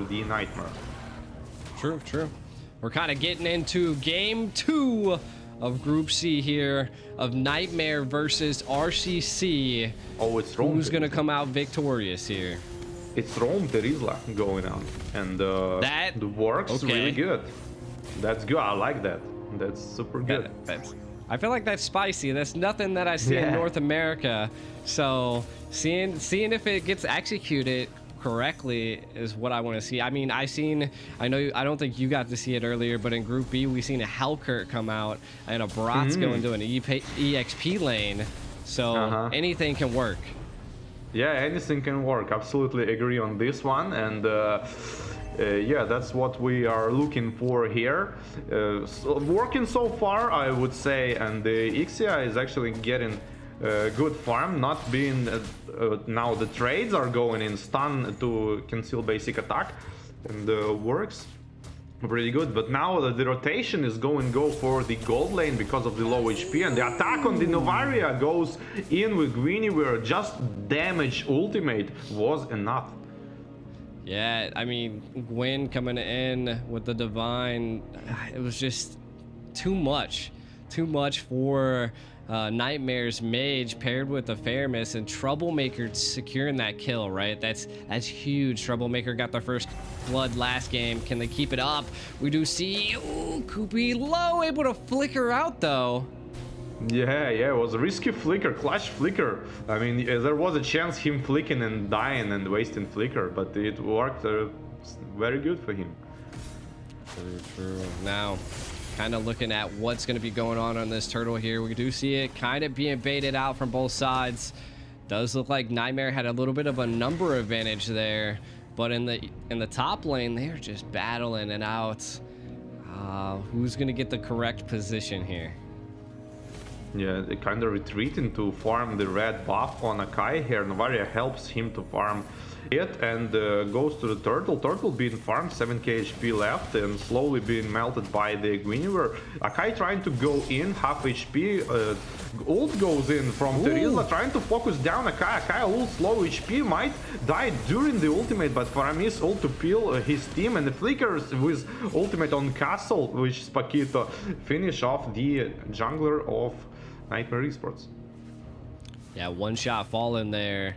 the Nightmare. True, true. We're kind of getting into game 2 of Group C here of Nightmare versus RCC. Oh, it's Rome. Who's gonna come out victorious here? It's Rome Terizla going on, and that works really good. That's good. I like that. That's super good. I feel like that's spicy. That's nothing that I see in North America. So seeing if it gets executed correctly is what I want to see. I mean, I don't think you got to see it earlier, but in Group B we seen a Hellkurt come out and a Bratz go into an EXP lane. So anything can work. Yeah, anything can work. Absolutely agree on this one. And yeah, that's what we are looking for here. Working so far, I would say, and the Ixia is actually getting good farm, not being now the trades are going in stun to conceal basic attack, and works pretty good. But now the rotation is go for the gold lane because of the low HP, and the attack on the Novaria goes in with Greeny, where just damage ultimate was enough. Yeah, I mean, Gwen coming in with the Divine, it was just too much for Nightmare's Mage paired with the Fairness, and Troublemaker securing that kill, right? That's huge. Troublemaker got their first blood last game. Can they keep it up? We do see, ooh, Koopy low, able to flicker out though. Yeah, it was a risky flicker, clutch flicker. I mean, there was a chance him flicking and dying and wasting flicker, but it worked very good for him. True. Now, kind of looking at what's going to be going on this turtle here. We do see it kind of being baited out from both sides. Does look like Nightmare had a little bit of a number advantage there, but in the top lane, they're just battling it out. Who's going to get the correct position here? Yeah, they kind of retreating to farm the red buff on Akai here. Novaria helps him to farm it, and goes to the turtle. Turtle being farmed, 7k HP left, and slowly being melted by the Guinevere. Akai trying to go in, half HP. Ult goes in from Terizla, trying to focus down Akai. Akai a little slow HP, might die during the ultimate, but Faramis ult to peel his team, and the flickers with ultimate on Castle, which Spakito finish off the jungler of Niightmare Esports. Yeah, one shot fall in there,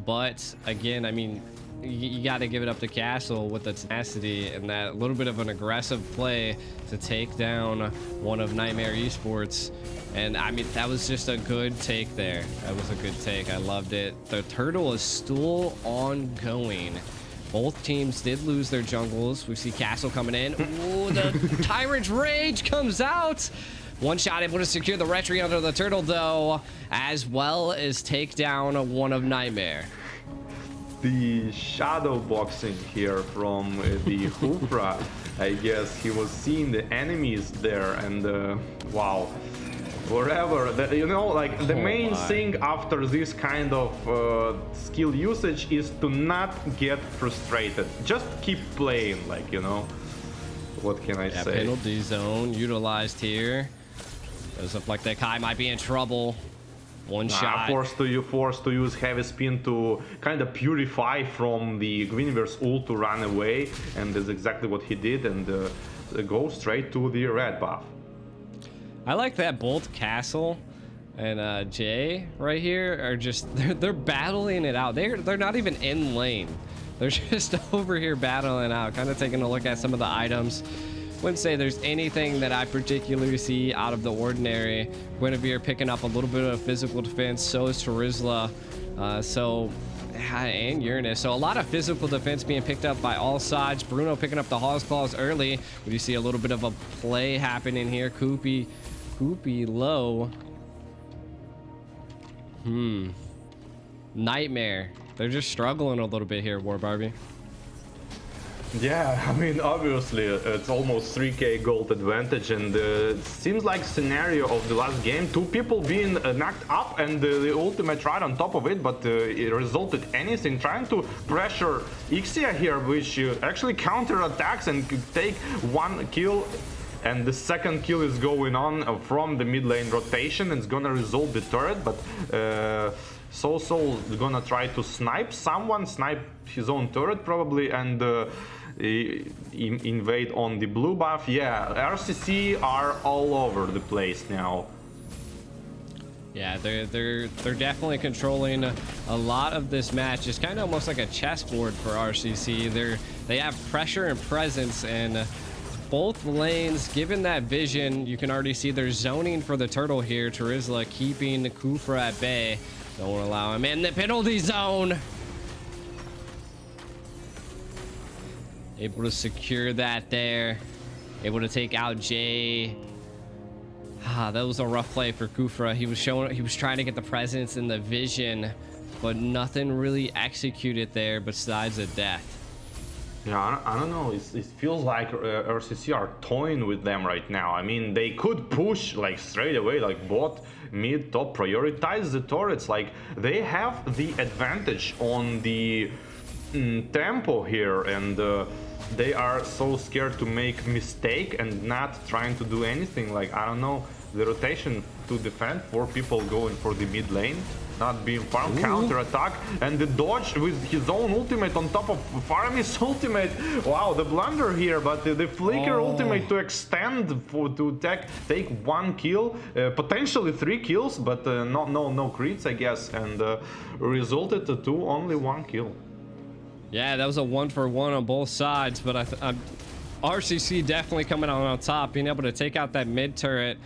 but again, I mean, you got to give it up to Castle with the tenacity and that little bit of an aggressive play to take down one of Niightmare Esports. And I mean, that was just a good take there. That was a good take. I loved it. The turtle is still ongoing. Both teams did lose their jungles. We see Castle coming in. Ooh, the Tyrant's Rage comes out. One shot able to secure the retry under the turtle though, as well as take down one of Nightmare. The shadow boxing here from the Hoofra. I guess he was seeing the enemies there, and wow, wherever you know, like the main thing after this kind of skill usage is to not get frustrated. Just keep playing, like, you know, what can I say? Penalty zone utilized here. Does look like that Kai might be in trouble. One shot. Forced to use heavy spin to kind of purify from the Guinevere's ult to run away, and that's exactly what he did, and go straight to the red buff. I like that both Castle and Jay right here are just they're battling it out. They're not even in lane. They're just over here battling out, kind of taking a look at some of the items. Wouldn't say there's anything that I particularly see out of the ordinary. Guinevere picking up a little bit of physical defense, so is Terizla, and Uranus. So a lot of physical defense being picked up by all sides. Bruno picking up the Hawk's Claws early. We do see a little bit of a play happening here. Koopy low. Nightmare. They're just struggling a little bit here, War Barbie. Yeah, I mean, obviously it's almost 3k gold advantage, and it seems like scenario of the last game, two people being knocked up and the ultimate right on top of it, but it resulted anything, trying to pressure Ixia here, which actually counter attacks and could take one kill. And the second kill is going on from the mid lane rotation, and it's gonna resolve the turret, but Soul gonna try to snipe someone, snipe his own turret probably, and invade on the blue buff. Yeah, RCC are all over the place now. Yeah, they're definitely controlling a lot of this match. It's kind of almost like a chessboard for RCC. They have pressure and presence, and both lanes, given that vision, you can already see they're zoning for the turtle here. Terizla keeping Kufra at bay. Don't allow him in the penalty zone. Able to secure that there. Able to take out Jay. That was a rough play for Kufra. He was trying to get the presence and the vision, but nothing really executed there besides a death. Yeah, I don't know. It feels like RCC are toying with them right now. I mean, they could push like straight away, like bot, mid, top, prioritize the turrets. Like they have the advantage on the tempo here, and they are so scared to make mistake and not trying to do anything. Like, I don't know, the rotation to defend, 4 people going for the mid lane, not being farmed, counter attack, and the dodge with his own ultimate on top of Farmy's ultimate. Wow, the blunder here, but the flicker ultimate to extend to take 1 kill, potentially 3 kills, but no crits, I guess, and resulted to only 1 kill. Yeah, that was a 1-for-1 on both sides, but RCC definitely coming out on top, being able to take out that mid turret.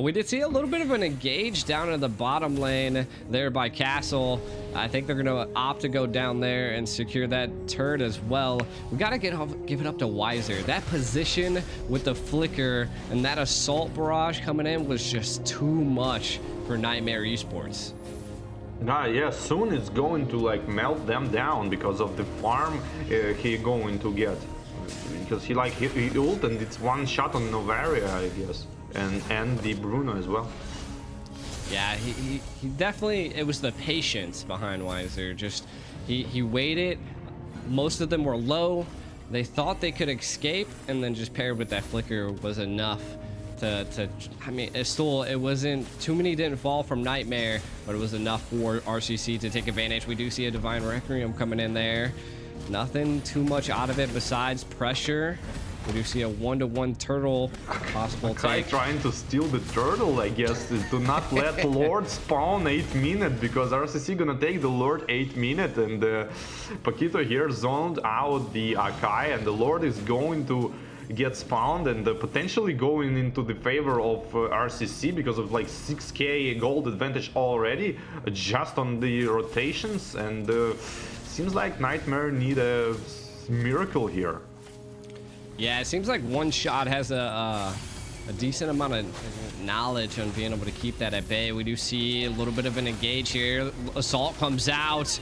We did see a little bit of an engage down in the bottom lane there by Castle. I think they're going to opt to go down there and secure that turret as well. We got to give it up to Weiser. That position with the flicker and that assault barrage coming in was just too much for Niightmare Esports. Yeah, soon it's going to like melt them down because of the farm he going to get. Because he ult and it's 1 shot on Novaria, I guess. And the Bruno as well. Yeah, he definitely, it was the patience behind Weiser. Just he waited. Most of them were low. They thought they could escape, and then just paired with that flicker was enough to I mean, it wasn't too many, didn't fall from Nightmare, but it was enough for RCC to take advantage. We do see a Divine Requiem coming in there. Nothing too much out of it besides pressure. We do see a 1-to-1 turtle possible take. Trying to steal the turtle, I guess, to not let Lord spawn 8 minutes, because RCC gonna take the Lord 8 minutes, and Paquito here zoned out the Akai, and the Lord is going to get spawned and potentially going into the favor of RCC because of like 6k gold advantage already just on the rotations, and seems like Nightmare need a miracle here. Yeah, it seems like One Shot has a decent amount of knowledge on being able to keep that at bay. We do see a little bit of an engage here. Assault comes out.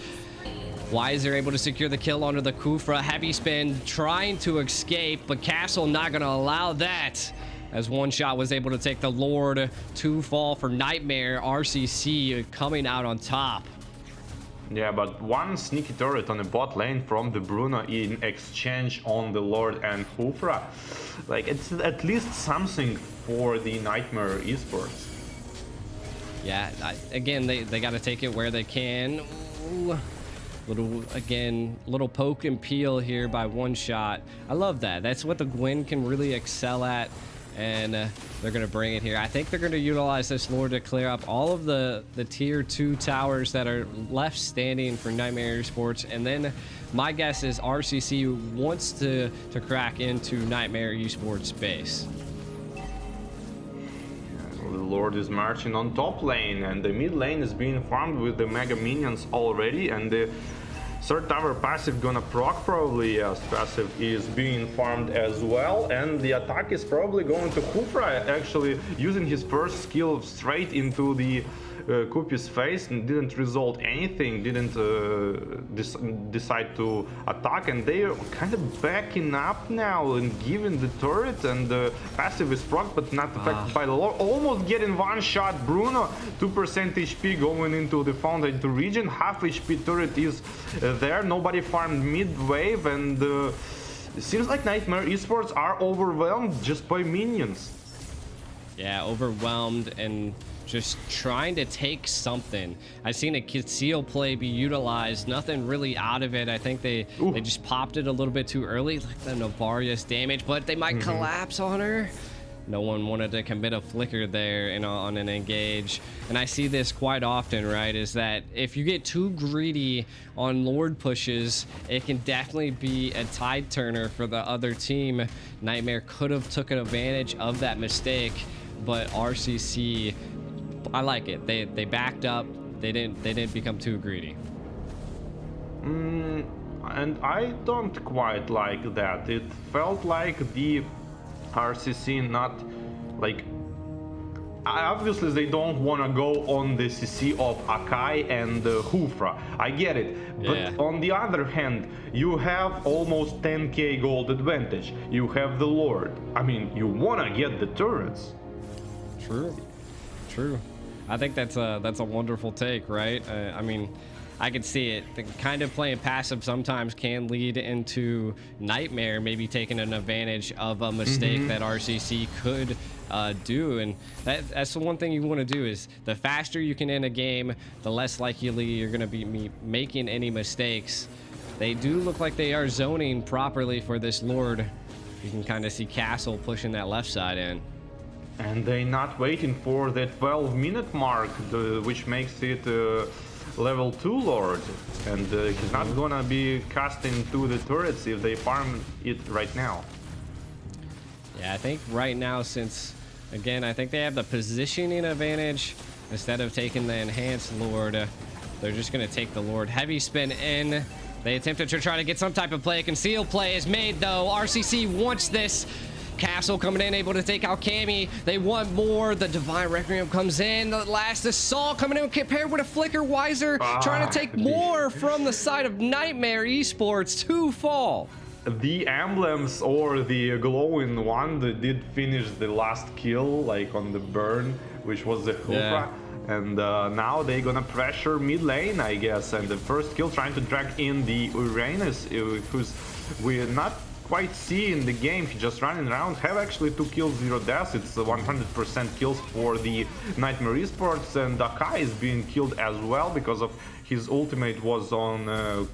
Weiser able to secure the kill onto the Kufra. Heavy spin trying to escape, but Castle not going to allow that, as One Shot was able to take the Lord. 2 fall for Nightmare. RCC coming out on top. Yeah, but 1 sneaky turret on the bot lane from the Bruno in exchange on the Lord and Kufra. Like, it's at least something for the Niightmare Esports. Yeah, again, they got to take it where they can. Ooh. Little poke and peel here by One Shot. I love that. That's what the Gwen can really excel at, and they're going to bring it here. I think they're going to utilize this Lord to clear up all of the tier 2 towers that are left standing for Niightmare Esports, and then my guess is RCC wants to crack into Niightmare Esports base. The Lord is marching on top lane, and the mid lane is being farmed with the mega minions already, and the third tower passive gonna proc probably. Yes, passive is being farmed as well, and the attack is probably going to Kufra, actually using his first skill straight into the Kupi's face, and didn't result anything, didn't decide to attack, and they are kind of backing up now and giving the turret, and the passive is proc but not affected by the Lord. Almost getting 1 shot. Bruno 2% HP going into the fountain to region. Half HP turret is there. Nobody farmed mid wave, and it seems like Niightmare Esports are overwhelmed just by minions. Yeah, overwhelmed and just trying to take something. I've seen a conceal play be utilized, nothing really out of it. I think they just popped it a little bit too early, like the Navarius damage, but they might collapse on her. No one wanted to commit a flicker there on an engage. And I see this quite often, right, is that if you get too greedy on Lord pushes, it can definitely be a tide turner for the other team. Niightmare could have taken advantage of that mistake, but RCC, I like it. They backed up. They didn't become too greedy. And I don't quite like that. It felt like the RCC not like, obviously they don't want to go on the CC of Akai and Hufra. I get it, but on the other hand, you have almost 10k gold advantage. You have the Lord. I mean, you want to get the turrets. True. I think that's a wonderful take, right? I mean, I could see it. The kind of playing passive sometimes can lead into Niightmare maybe taking an advantage of a mistake that RCC could do, and that's the one thing you want to do is the faster you can end a game, the less likely you're going to be making any mistakes. They do look like they are zoning properly for this Lord. You can kind of see Castle pushing that left side in. And they're not waiting for the 12-minute mark, which makes it level 2 Lord, and he's not gonna be casting to the turrets if they farm it right now. Yeah, I think right now, since again I think they have the positioning advantage, instead of taking the enhanced Lord, they're just gonna take the Lord. Heavy spin in. They attempted to try to get some type of play. Conceal play is made though. RCC wants this. Castle coming in, able to take out Cammy. They want more. The Divine Requiem comes in. The last Assault coming in, paired with a Flicker Wiser, trying to take more from the side of Niightmare Esports to fall. The emblems or the glowing one that did finish the last kill, like on the burn, which was the Hufra. And now they're gonna pressure mid lane, I guess. And the first kill trying to drag in the Uranus, who's we're not quite see in the game. He just running around, have actually 2 kills, 0 deaths. It's 100% kills for the Niightmare Esports, and Akai is being killed as well because of his ultimate was on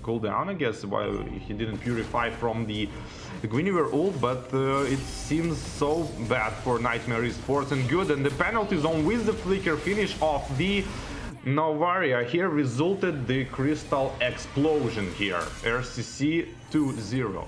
cooldown, I guess, while he didn't purify from the Guinevere ult, but it seems so bad for Niightmare Esports. And good, and the penalty zone with the flicker finish of the Novaria here resulted the crystal explosion here. RCC 2-0.